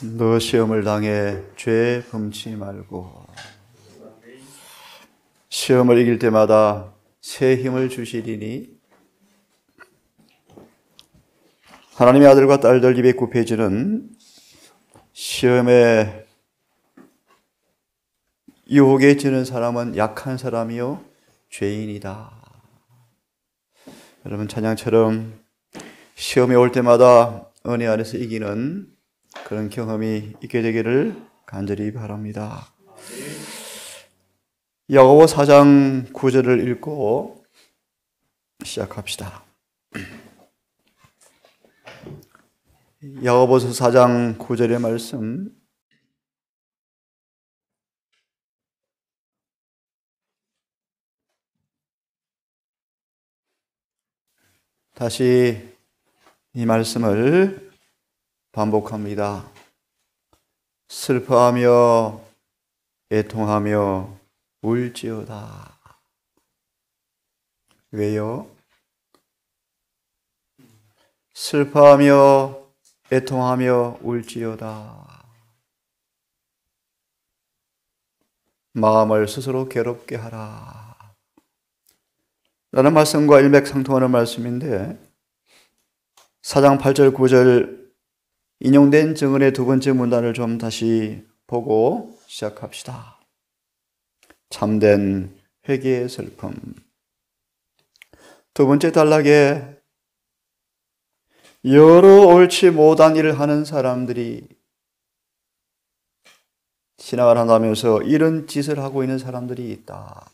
너 시험을 당해 죄 범치 말고 시험을 이길 때마다 새 힘을 주시리니 하나님의 아들과 딸들 입에 굽혀지는 시험에 유혹에 지는 사람은 약한 사람이요 죄인이다. 여러분 찬양처럼 시험이 올 때마다 은혜 안에서 이기는 그런 경험이 있게 되기를 간절히 바랍니다. 야고보 4장 9절을 읽고 시작합시다. 야고보서 4장 9절의 말씀, 다시 이 말씀을 반복합니다. 슬퍼하며 애통하며 울지어다. 왜요? 슬퍼하며 애통하며 울지어다. 마음을 스스로 괴롭게 하라. 라는 말씀과 일맥상통하는 말씀인데 4장 8절 9절 인용된 증언의 두 번째 문단을 좀 다시 보고 시작합시다. 참된 회개의 슬픔. 두 번째 단락에 여러 옳지 못한 일을 하는 사람들이 신앙을 한다면서 이런 짓을 하고 있는 사람들이 있다.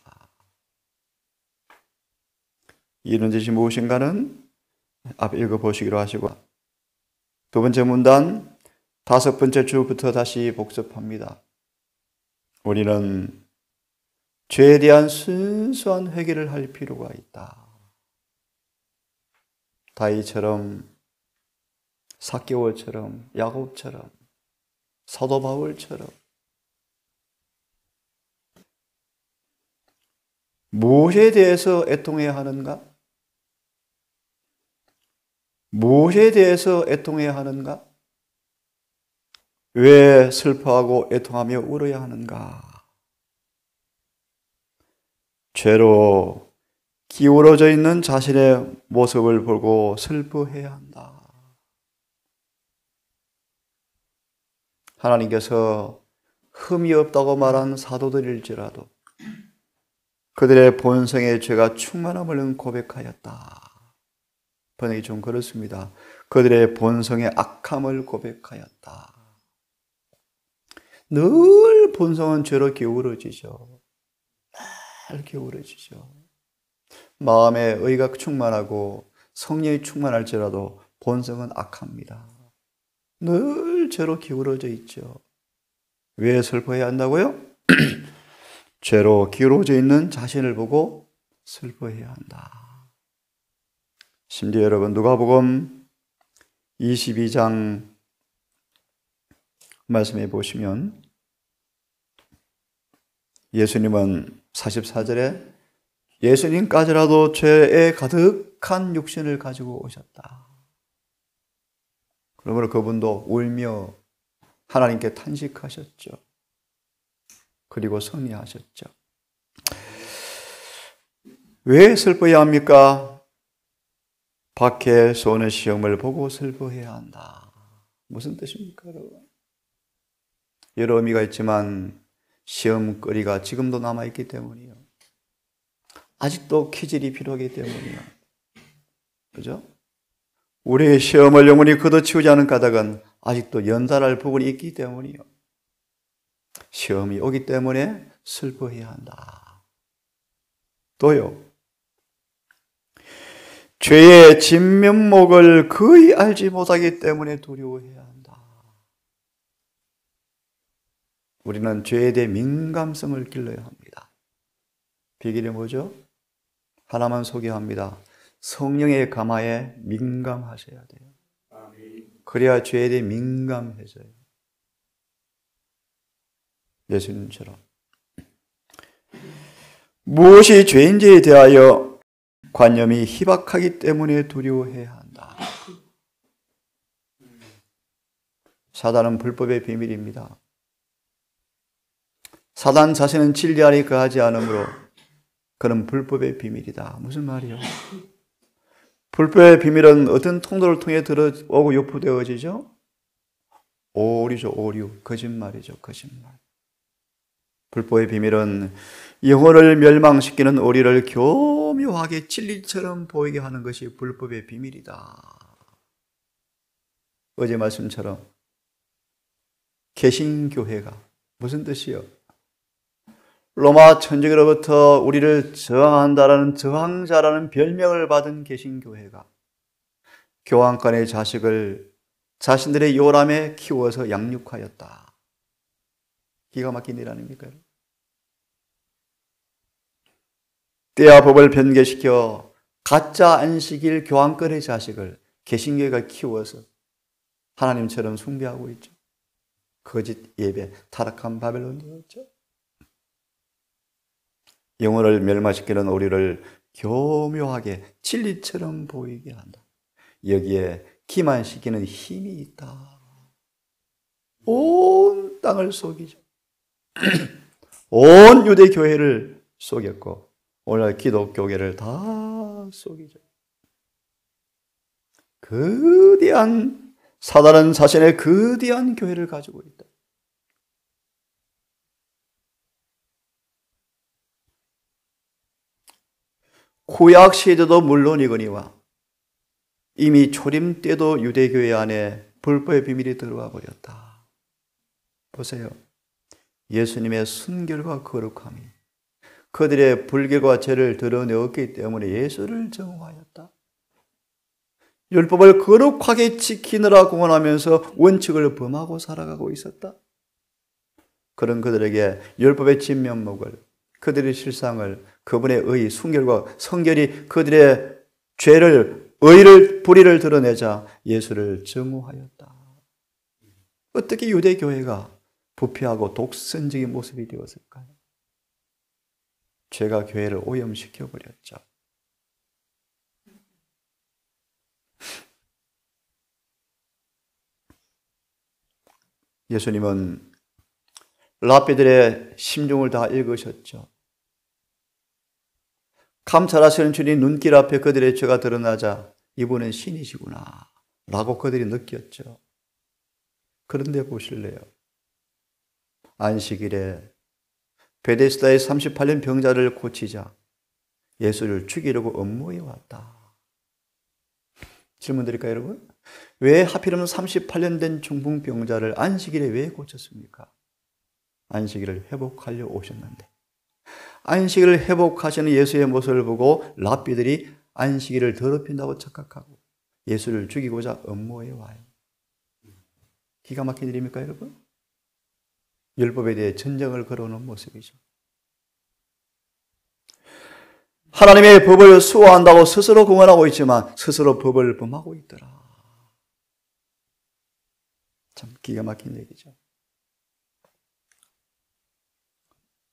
이런 짓이 무엇인가는 앞에 읽어보시기로 하시고 두 번째 문단 다섯 번째 주부터 다시 복습합니다. 우리는 죄에 대한 순수한 회개를 할 필요가 있다. 다윗처럼 삭개오처럼 야곱처럼 사도 바울처럼 무엇에 대해서 애통해야 하는가? 무엇에 대해서 애통해야 하는가? 왜 슬퍼하고 애통하며 울어야 하는가? 죄로 기울어져 있는 자신의 모습을 보고 슬퍼해야 한다. 하나님께서 흠이 없다고 말한 사도들일지라도 그들의 본성의 죄가 충만함을 고백하였다. 번역이 좀 그렇습니다. 그들의 본성의 악함을 고백하였다. 늘 본성은 죄로 기울어지죠. 늘 기울어지죠. 마음에 의가 충만하고 성령이 충만할지라도 본성은 악합니다. 늘 죄로 기울어져 있죠. 왜 슬퍼해야 한다고요? 죄로 기울어져 있는 자신을 보고 슬퍼해야 한다. 심지어 여러분 누가복음 22장 말씀해 보시면 예수님은 44절에 예수님까지라도 죄에 가득한 육신을 가지고 오셨다. 그러므로 그분도 울며 하나님께 탄식하셨죠. 그리고 승리하셨죠. 왜 슬퍼해야 합니까? 밖에서 오는 시험을 보고 슬퍼해야 한다. 무슨 뜻입니까, 여러분? 여러 의미가 있지만 시험거리가 지금도 남아있기 때문이요. 아직도 키질이 필요하기 때문이요. 그죠? 우리의 시험을 영원히 걷어치우지 않은 까닭은 아직도 연달할 부분이 있기 때문이요. 시험이 오기 때문에 슬퍼해야 한다. 또요. 죄의 진면목을 거의 알지 못하기 때문에 두려워해야 한다. 우리는 죄에 대해 민감성을 길러야 합니다. 비결이 뭐죠? 하나만 소개합니다. 성령의 감화에 민감하셔야 돼요. 그래야 죄에 대해 민감해져요. 예수님처럼. 무엇이 죄인지에 대하여 관념이 희박하기 때문에 두려워해야 한다. 사단은 불법의 비밀입니다. 사단 자신은 진리 안에 거하지 않으므로 그는 불법의 비밀이다. 무슨 말이요? 불법의 비밀은 어떤 통로를 통해 들어오고 유포되어지죠? 오류죠, 오류. 거짓말이죠, 거짓말. 불법의 비밀은 영혼을 멸망시키는 오리를 교묘하게 진리처럼 보이게 하는 것이 불법의 비밀이다. 어제 말씀처럼 개신교회가 무슨 뜻이요? 로마 천주교로부터 우리를 저항한다라는 저항자라는 별명을 받은 개신교회가 교황간의 자식을 자신들의 요람에 키워서 양육하였다. 기가 막힌 일 아닙니까? 때와 법을 변개시켜 가짜 안식일 교황권의 자식을 개신교회가 키워서 하나님처럼 숭배하고 있죠. 거짓 예배, 타락한 바벨론이었죠. 영혼을 멸망시키는 오리를 교묘하게 진리처럼 보이게 한다. 여기에 기만시키는 힘이 있다. 온 땅을 속이죠. 온 유대교회를 속였고 오늘날 기독교계를 다 속이죠. 거대한 사단은 자신의 거대한 교회를 가지고 있다. 구약 시대도 물론이거니와 이미 초림 때도 유대교회 안에 불법의 비밀이 들어와 버렸다. 보세요. 예수님의 순결과 거룩함이 그들의 불결과 죄를 드러내었기 때문에 예수를 정오하였다. 율법을 거룩하게 지키느라 공언하면서 원칙을 범하고 살아가고 있었다. 그런 그들에게 율법의 진면목을, 그들의 실상을, 그분의 의, 순결과 성결이 그들의 죄를, 의를, 불의를 드러내자 예수를 정오하였다. 어떻게 유대교회가 부패하고 독선적인 모습이 되었을까요? 죄가 교회를 오염시켜버렸죠. 예수님은 랍비들의 심중을 다 읽으셨죠. 감찰하시는 주님 눈길 앞에 그들의 죄가 드러나자 이분은 신이시구나 라고 그들이 느꼈죠. 그런데 보실래요? 안식일에 베데스다의 38년 병자를 고치자 예수를 죽이려고 음모해 왔다. 질문 드릴까요, 여러분? 왜 하필이면 38년 된 중풍병자를 안식일에 왜 고쳤습니까? 안식일을 회복하려 오셨는데 안식일을 회복하시는 예수의 모습을 보고 랍비들이 안식일을 더럽힌다고 착각하고 예수를 죽이고자 음모해 와요. 기가 막힌 일입니까, 여러분? 율법에 대해 전쟁을 걸어오는 모습이죠. 하나님의 법을 수호한다고 스스로 공언하고 있지만 스스로 법을 범하고 있더라. 참 기가 막힌 얘기죠.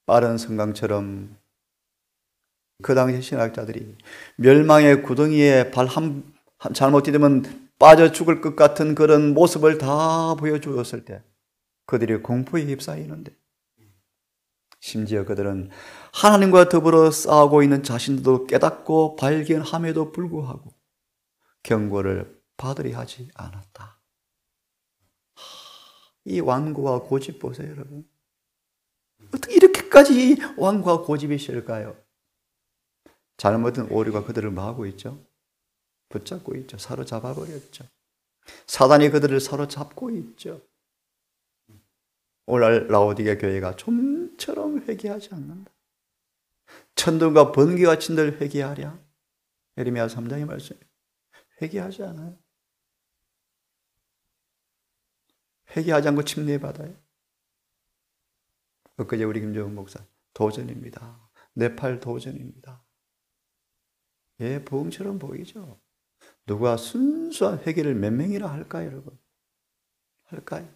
빠른 성강처럼 그 당시 신학자들이 멸망의 구덩이에 발 잘못 디디면 빠져 죽을 것 같은 그런 모습을 다 보여주었을 때 그들이 공포에 휩싸이는데 심지어 그들은 하나님과 더불어 싸우고 있는 자신들도 깨닫고 발견함에도 불구하고 경고를 받으려 하지 않았다. 이 완고와 고집 보세요, 여러분. 어떻게 이렇게까지 완고와 고집이 실까요? 잘못된 오류가 그들을 뭐하고 있죠? 붙잡고 있죠. 사로잡아 버렸죠. 사단이 그들을 사로잡고 있죠. 오늘 라오디게 교회가 좀처럼 회개하지 않는다. 천둥과 번개가 친들 회개하랴. 예레미야 3장의 말씀. 회개하지 않아요. 회개하지 않고 침례받아요. 엊그제 우리 김정은 목사 도전입니다. 네팔 도전입니다. 예, 부흥처럼 보이죠. 누가 순수한 회개를 몇 명이나 할까요, 여러분? 할까요?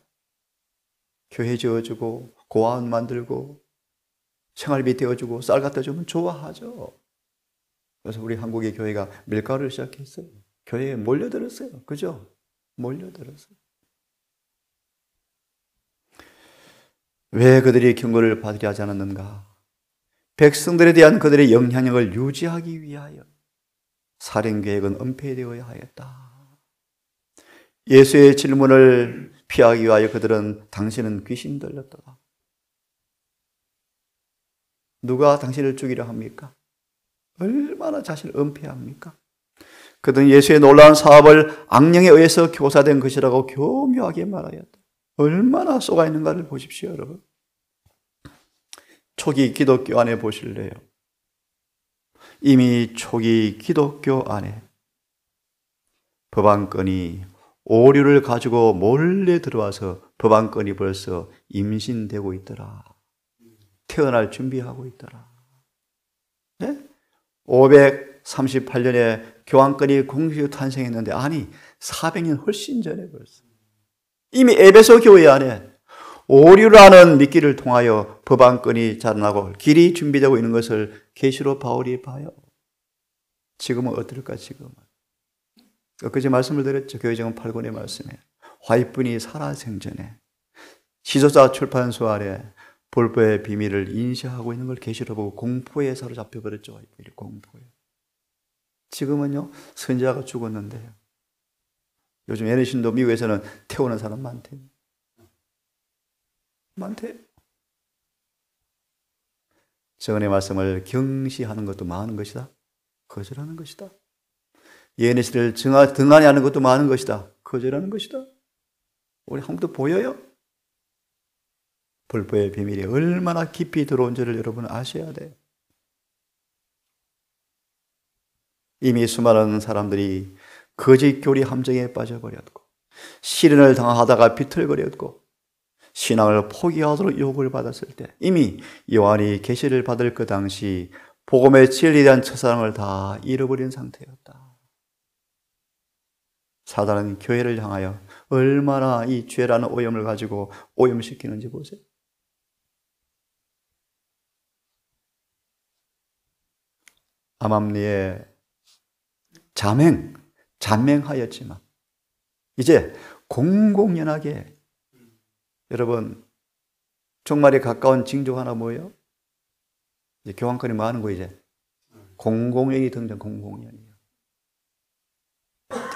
교회 지어주고 고아원 만들고 생활비 떼어주고 쌀 갖다 주면 좋아하죠. 그래서 우리 한국의 교회가 밀가루를 시작했어요. 교회에 몰려들었어요. 그죠? 몰려들었어요. 왜 그들이 경고를 받으려 하지 않았는가? 백성들에 대한 그들의 영향력을 유지하기 위하여 살인계획은 은폐되어야 하였다. 예수의 질문을 피하기 위하여 그들은 당신은 귀신 들렸다. 누가 당신을 죽이려 합니까? 얼마나 자신을 은폐합니까? 그들은 예수의 놀라운 사업을 악령에 의해서 교사된 것이라고 교묘하게 말하였다. 얼마나 쏘가 있는가를 보십시오, 여러분. 초기 기독교 안에 보실래요? 이미 초기 기독교 안에 법안건이 오류를 가지고 몰래 들어와서 법안건이 벌써 임신되고 있더라. 태어날 준비하고 있더라. 네? 538년에 교황권이 공식 탄생했는데, 아니 400년 훨씬 전에 벌써 이미 에베소 교회 안에 오류라는 미끼를 통하여 법안권이 자라나고 길이 준비되고 있는 것을 계시로 바울이 봐요. 지금은 어떨까? 지금은 엊그제 말씀을 드렸죠. 교회정은 8권의 말씀에 화이분이 살아생전에 지도자 출판소 아래 볼보의 비밀을 인식하고 있는 걸 계시로 보고 공포에 사로잡혀 버렸죠. 화이분이 공포에. 지금은요, 선지자가 죽었는데요, 요즘 예내신도 미국에서는 태우는 사람 많대요. 많대요. 정언의 말씀을 경시하는 것도 많은 것이다. 거절하는 것이다. 예내신을 등한히 하는 것도 많은 것이다. 거절하는 것이다. 우리 한국도 보여요? 불법의 비밀이 얼마나 깊이 들어온지를 여러분은 아셔야 돼요. 이미 수많은 사람들이 거짓 교리 함정에 빠져버렸고 시련을 당하다가 비틀거렸고 신앙을 포기하도록 유혹을 받았을 때 이미 요한이 계시를 받을 그 당시 복음의 진리에 대한 첫사랑을 다 잃어버린 상태였다. 사단은 교회를 향하여 얼마나 이 죄라는 오염을 가지고 오염시키는지 보세요. 암암리에 자맹하였지만 이제 공공연하게, 여러분 종말에 가까운 징조가 하나 뭐예요? 이제 교황권이 뭐 하는 거예요? 이제 공공연히 등장. 공공연이요.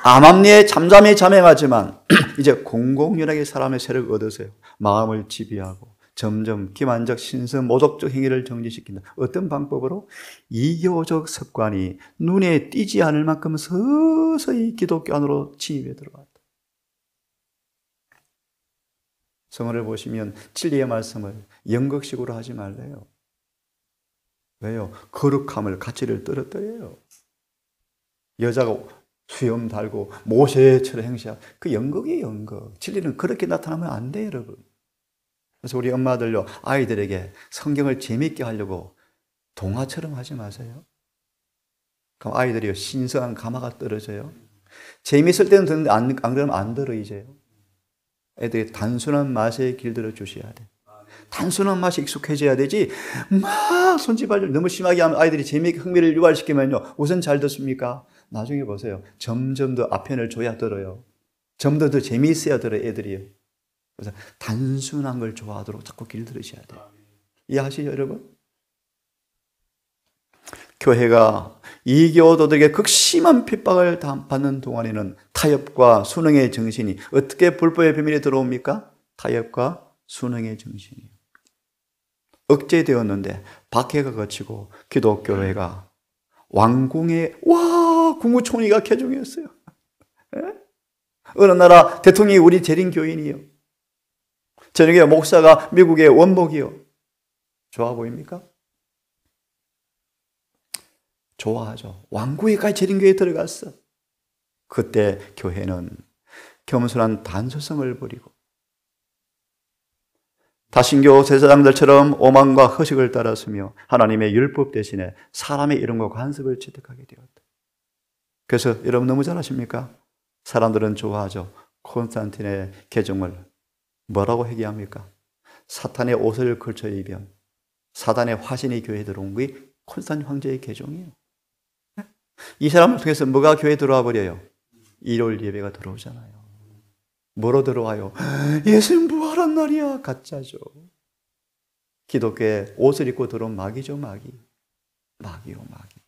암암리에 잠잠히 자맹하지만 이제 공공연하게 사람의 세력을 얻으세요. 마음을 지배하고 점점 기만적 신성 모독적 행위를 정지시킨다. 어떤 방법으로? 이교적 습관이 눈에 띄지 않을 만큼 서서히 기독교 안으로 침입해 들어갔다. 성어를 보시면 진리의 말씀을 연극식으로 하지 말래요. 왜요? 거룩함을, 가치를 떨어뜨려요. 여자가 수염 달고 모세처럼 행시하고, 그 연극이에요, 연극. 진리는 그렇게 나타나면 안 돼요, 여러분. 그래서 우리 엄마들요, 아이들에게 성경을 재밌게 하려고 동화처럼 하지 마세요. 그럼 아이들이요, 신성한 감화가 떨어져요. 재밌을 때는 듣는데 안 그러면 안 들어, 이제요. 애들이 단순한 맛에 길들여 주셔야 돼. 단순한 맛이 익숙해져야 되지, 막 손짓발질 너무 심하게 하면 아이들이 재미있게 흥미를 유발시키면요, 우선 잘 듣습니까? 나중에 보세요. 점점 더 앞편을 줘야 들어요. 점점 더 재미있어야 들어요, 애들이요. 그래서 단순한 걸 좋아하도록 자꾸 길들이셔야 돼요. 이해하시죠, 여러분? 교회가 이교도들에게 극심한 핍박을 받는 동안에는 타협과 순응의 정신이, 어떻게 불법의 비밀에 들어옵니까? 타협과 순응의 정신이 억제되었는데 박해가 거치고 기독교회가 왕궁의 국무총리가 개종했어요. 어느 나라 대통령이 우리 재림교인이요. 저녁에 목사가 미국의 원목이요. 좋아 보입니까? 좋아하죠. 왕궁에까지 재림교회에 들어갔어. 그때 교회는 겸손한 단소성을 버리고 다신교 제사장들처럼 오만과 허식을 따랐으며 하나님의 율법 대신에 사람의 이름과 관습을 채택하게 되었다. 그래서 여러분 너무 잘 아십니까? 사람들은 좋아하죠. 콘스탄틴의 개종을 뭐라고 회개합니까? 사탄의 옷을 걸쳐 입은 사단의 화신이 교회에 들어온 게 콘스탄틴 황제의 개종이에요. 이 사람을 통해서 뭐가 교회에 들어와 버려요? 일요일 예배가 들어오잖아요. 뭐로 들어와요? 예수님 부활한 날이야. 가짜죠. 기독교에 옷을 입고 들어온 마귀죠, 마귀. 마귀요, 마귀.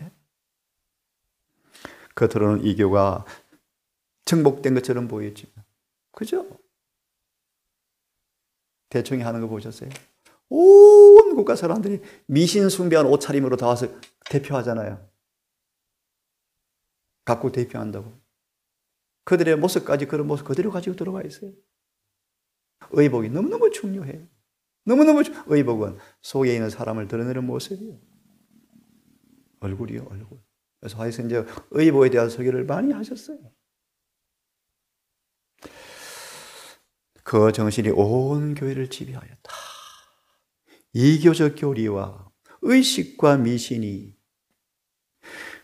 예? 겉으로는 이교가 정복된 것처럼 보이지만, 그죠? 대충이 하는 거 보셨어요? 온 국가 사람들이 미신 숭배한 옷차림으로 다 와서 대표하잖아요. 각국 대표한다고. 그들의 모습까지 그런 모습 그대로 가지고 들어가 있어요. 의복이 너무너무 중요해요. 너무너무 의복은 속에 있는 사람을 드러내는 모습이에요. 얼굴이요, 얼굴. 그래서 하여튼 이제 의복에 대한 설교를 많이 하셨어요. 그 정신이 온 교회를 지배하였다. 이교적 교리와 의식과 미신이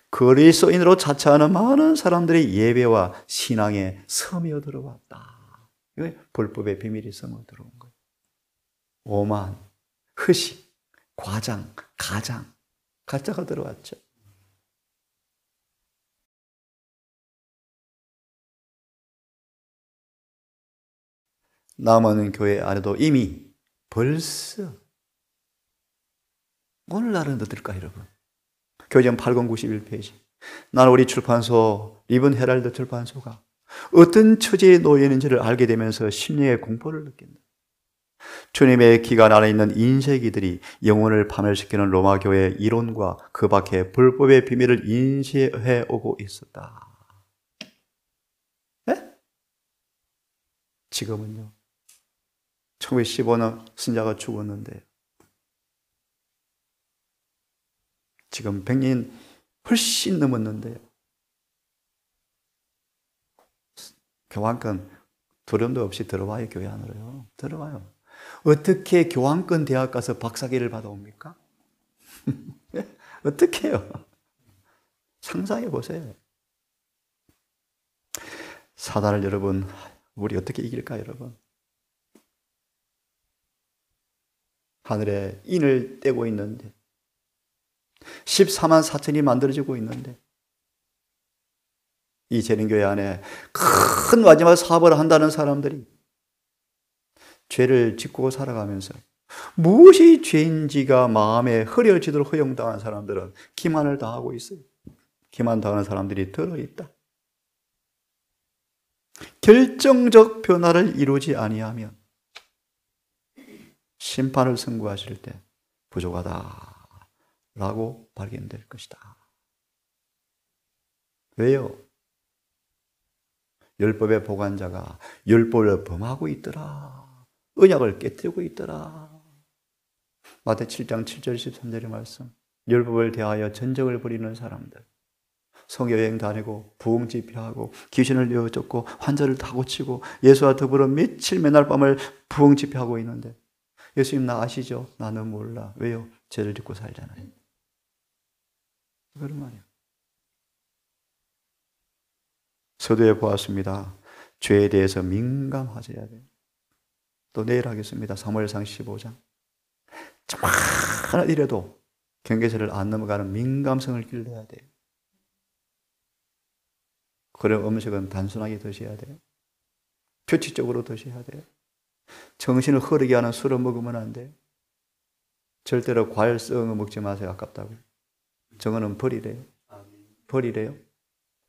그리스도인으로 자처하는 많은 과사람들의 예배와 신앙에 스며 들어왔다. 이게 불법의 비밀이 스며 들어온 거예요. 오만, 흐식, 과장, 가장, 가짜가 들어왔죠. 남은 교회 안에도 이미 벌써 오늘날은 어떨까 여러분? 교재는 8091페이지. 나는 우리 출판소 리본 헤랄드 출판소가 어떤 처지에 놓여 있는지를 알게 되면서 심령의 공포를 느낀다. 주님의 기간 안에 있는 인쇄기들이 영혼을 파멸시키는 로마 교회의 이론과 그 밖에 불법의 비밀을 인쇄해 오고 있었다. 네? 지금은요. 1915년 신자가 죽었는데 지금 100년 훨씬 넘었는데요. 교환권 두려움도 없이 들어와요. 교회 안으로요. 들어와요. 어떻게 교환권 대학 가서 박사기를 받아옵니까? 어떻게 해요? 상상해 보세요. 사단을 여러분, 우리 어떻게 이길까 여러분? 하늘에 인을 떼고 있는데 14만 4천이 만들어지고 있는데 이 재림교회 안에 큰 마지막 사업을 한다는 사람들이 죄를 짓고 살아가면서 무엇이 죄인지가 마음에 흐려지도록 허용당한 사람들은 기만을 당하고 있어요. 기만당하는 사람들이 들어있다. 결정적 변화를 이루지 아니하면 심판을 선고하실 때 부족하다 라고 발견될 것이다. 왜요? 율법의 보관자가 율법을 범하고 있더라. 언약을 깨뜨리고 있더라. 마태 7장 7절 13절의 말씀. 율법을 대하여 전쟁을 벌이는 사람들. 성여행 다니고 부흥 집회하고 귀신을 내어쫓고 환자를 다 고치고 예수와 더불어 며칠 맨날 밤을 부흥 집회하고 있는데 예수님 나 아시죠? 나는 몰라. 왜요? 죄를 짓고 살잖아요. 그런 말이에요. 서두에 보았습니다. 죄에 대해서 민감하셔야 돼요. 또 내일 하겠습니다. 사무엘상 15장. 조그마한 일에도 경계선을 안 넘어가는 민감성을 길러야 돼요. 그런 음식은 단순하게 드셔야 돼요. 표치적으로 드셔야 돼요. 정신을 흐르게 하는 술을 먹으면 안 돼요. 절대로 과일 썩은 거 먹지 마세요. 아깝다고. 저거는 버리래요. 버리래요.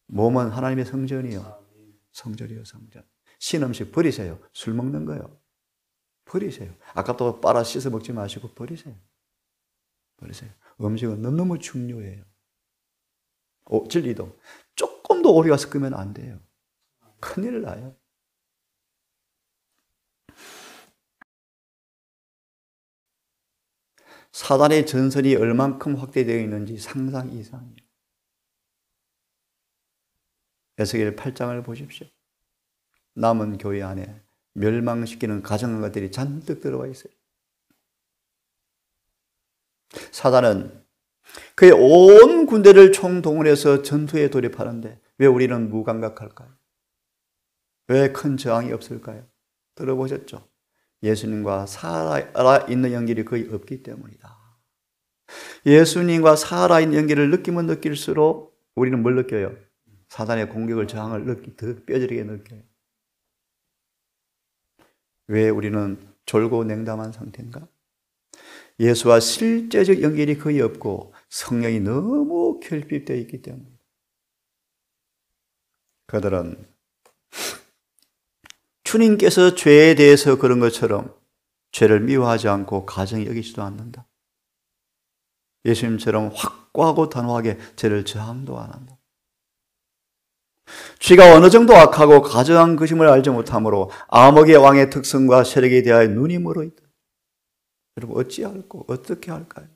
몸은 하나님의 성전이요. 성전이요, 성전. 신음식 버리세요. 술 먹는 거요. 버리세요. 아깝다고 빨아 씻어 먹지 마시고 버리세요. 버리세요. 음식은 너무너무 중요해요. 진리도 조금도 오리가 섞으면 안 돼요. 큰일 나요. 사단의 전선이 얼만큼 확대되어 있는지 상상 이상이에요. 에스겔 8장을 보십시오. 남은 교회 안에 멸망시키는 가정한 것들이 잔뜩 들어와 있어요. 사단은 그의 온 군대를 총동원해서 전투에 돌입하는데 왜 우리는 무감각할까요? 왜 큰 저항이 없을까요? 들어보셨죠? 예수님과 살아있는 연결이 거의 없기 때문이다. 예수님과 살아있는 연결을 느끼면 느낄수록 우리는 뭘 느껴요? 사단의 공격을 저항을 더 뼈저리게 느껴요. 왜 우리는 졸고 냉담한 상태인가? 예수와 실제적 연결이 거의 없고 성령이 너무 결핍되어 있기 때문에 그들은 주님께서 죄에 대해서 그런 것처럼 죄를 미워하지 않고 가정히 여기지도 않는다. 예수님처럼 확고하고 단호하게 죄를 저항도 안 한다. 죄가 어느 정도 악하고 가증한 것임을 알지 못하므로 아모기의 왕의 특성과 세력에 대하여 눈이 멀어 있다. 여러분 어찌할까? 어떻게 할까요?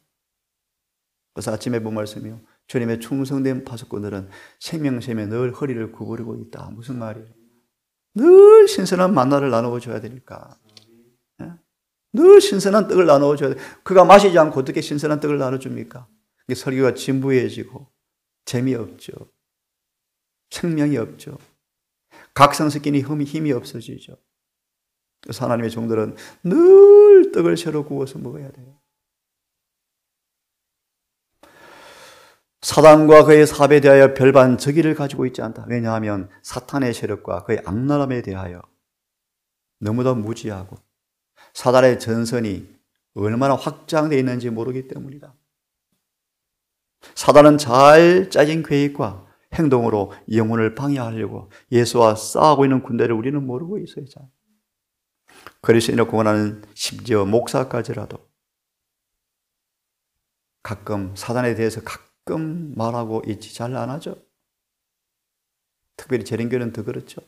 그래서 아침에 본 말씀이요. 주님의 충성된 파수꾼들은 생명샘에 늘 허리를 구부리고 있다. 무슨 말이에요? 늘 신선한 만나를 나누어 줘야 되니까. 늘 신선한 떡을 나누어 줘야 돼. 그가 마시지 않고 어떻게 신선한 떡을 나눠줍니까? 설교가 진부해지고 재미없죠. 생명이 없죠. 각성시키니 힘이 없어지죠. 그래서 하나님의 종들은 늘 떡을 새로 구워서 먹어야 돼요. 사단과 그의 사업에 대하여 별반 적의를 가지고 있지 않다. 왜냐하면 사탄의 세력과 그의 악랄함에 대하여 너무도 무지하고 사단의 전선이 얼마나 확장되어 있는지 모르기 때문이다. 사단은 잘 짜진 계획과 행동으로 영혼을 방해하려고 예수와 싸우고 있는 군대를 우리는 모르고 있어요. 그리스도인을 구원하는 심지어 목사까지라도 가끔 사단에 대해서 가끔 말하고 있지 잘 안 하죠. 특별히 재림교는 더 그렇죠.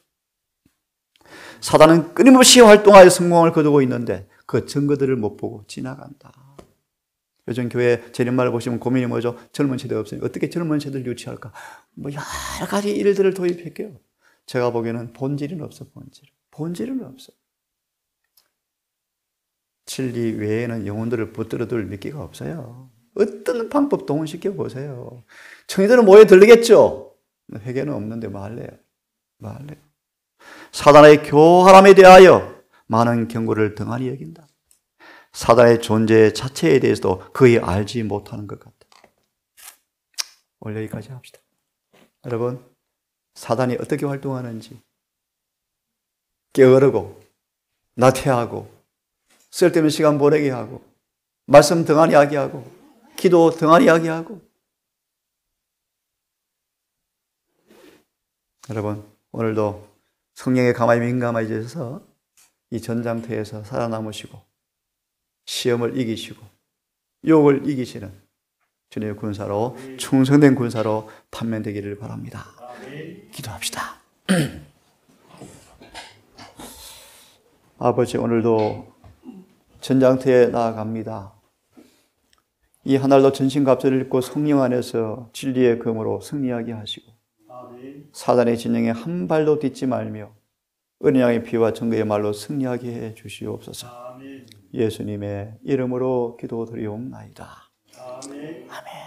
사단은 끊임없이 활동하여 성공을 거두고 있는데 그 증거들을 못 보고 지나간다. 요즘 교회 재림말을 보시면 고민이 뭐죠? 젊은 세대가 없으니 어떻게 젊은 세대를 유치할까? 뭐 여러 가지 일들을 도입할게요. 제가 보기에는 본질은 없어. 본질은 없어. 진리 외에는 영혼들을 붙들어둘 미끼가 없어요. 어떤 방법 동원시켜 보세요. 청이들은 뭐에 들리겠죠? 회개는 없는데 뭐 할래요? 사단의 교활함에 대하여 많은 경고를 등한히 여긴다. 사단의 존재 자체에 대해서도 거의 알지 못하는 것 같다. 오늘 여기까지 합시다. 여러분, 사단이 어떻게 활동하는지 게으르고 나태하고 쓸데없는 시간 보내게 하고 말씀 등한히 하게 하고 기도 등한히 하게 하고 여러분, 오늘도 성령의 감화에 민감해져서 이 전장터에서 살아남으시고 시험을 이기시고 유혹을 이기시는 주님의 군사로 충성된 군사로 판명되기를 바랍니다. 기도합시다. 아버지, 오늘도 전장터에 나아갑니다. 이 하늘도 전신갑주를 입고 성령 안에서 진리의 검으로 승리하게 하시고 사단의 진영에 한 발도 딛지 말며 은혜의 피와 증거의 말로 승리하게 해 주시옵소서. 예수님의 이름으로 기도드리옵나이다. 아멘.